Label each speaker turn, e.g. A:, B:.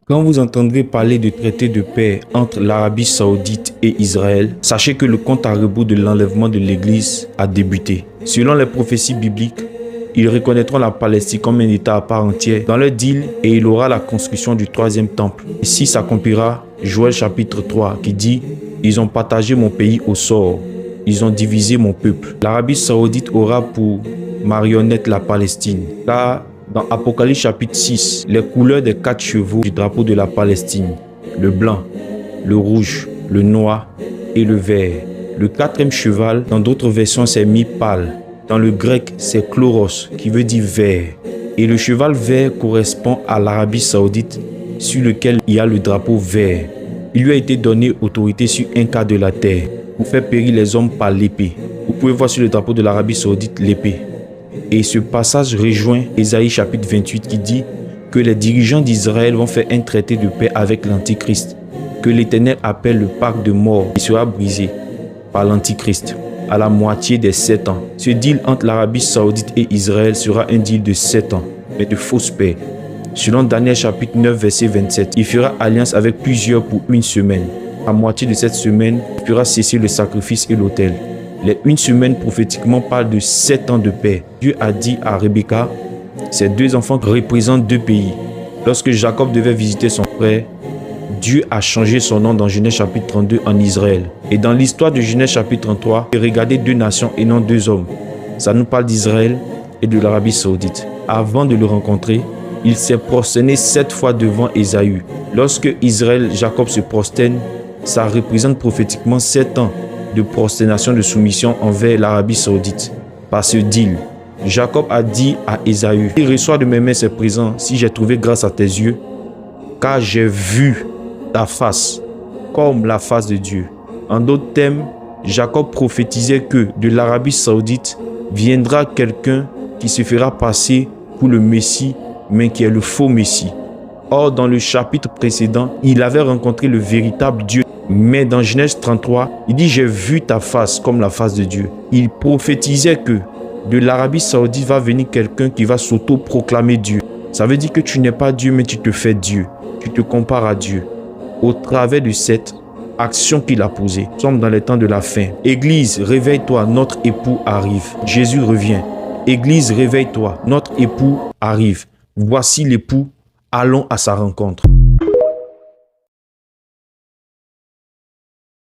A: Quand vous entendrez parler de traité de paix entre l'Arabie Saoudite et Israël, sachez que le compte à rebours de l'enlèvement de l'Église a débuté. Selon les prophéties bibliques, ils reconnaîtront la Palestine comme un État à part entière dans leur deal et il aura la construction du troisième temple. Ici s'accomplira Joël chapitre 3 qui dit « Ils ont partagé mon pays au sort, ils ont divisé mon peuple ». L'Arabie Saoudite aura pour marionnette la Palestine. Là, dans Apocalypse chapitre 6, les couleurs des 4 chevaux du drapeau de la Palestine, le blanc, le rouge, le noir et le vert. Le 4e cheval, dans d'autres versions, c'est mis pâle. Dans le grec, c'est chloros, qui veut dire vert. Et le cheval vert correspond à l'Arabie Saoudite, sur lequel il y a le drapeau vert. Il lui a été donné autorité sur un quart de la terre, pour faire périr les hommes par l'épée. Vous pouvez voir sur le drapeau de l'Arabie Saoudite l'épée. Et ce passage rejoint Ésaïe chapitre 28 qui dit que les dirigeants d'Israël vont faire un traité de paix avec l'Antichrist, que l'Éternel appelle le pacte de mort qui sera brisé par l'Antichrist à la moitié des 7 ans. Ce deal entre l'Arabie Saoudite et Israël sera un deal de 7 ans, mais de fausse paix. Selon Daniel chapitre 9 verset 27, il fera alliance avec plusieurs pour une semaine. À moitié de cette semaine, il fera cesser le sacrifice et l'autel. Les une semaine prophétiquement parlent de 7 ans de paix. Dieu a dit à Rebecca, ces 2 enfants représentent 2 pays. Lorsque Jacob devait visiter son frère, Dieu a changé son nom dans Genèse chapitre 32 en Israël. Et dans l'histoire de Genèse chapitre 33, regardez 2 nations et non 2 hommes. Ça nous parle d'Israël et de l'Arabie Saoudite. Avant de le rencontrer, il s'est prosterné 7 fois devant Ésaü. Lorsque Israël, Jacob se prosterne, ça représente prophétiquement 7 ans de prosternation, de soumission envers l'Arabie Saoudite. Par ce deal, Jacob a dit à Ésaü, « Reçois de mes mains ces présents si j'ai trouvé grâce à tes yeux, car j'ai vu ta face comme la face de Dieu. » En d'autres termes, Jacob prophétisait que de l'Arabie Saoudite viendra quelqu'un qui se fera passer pour le Messie, mais qui est le faux Messie. Or, dans le chapitre précédent, il avait rencontré le véritable Dieu. Mais dans Genèse 33, il dit « J'ai vu ta face comme la face de Dieu ». Il prophétisait que de l'Arabie Saoudite va venir quelqu'un qui va s'auto-proclamer Dieu. Ça veut dire que tu n'es pas Dieu, mais tu te fais Dieu. Tu te compares à Dieu. Au travers de cette action qu'il a posée, nous sommes dans les temps de la fin. Église, réveille-toi, notre époux arrive. Jésus revient. Église, réveille-toi, notre époux arrive. Voici l'époux, allons à sa rencontre.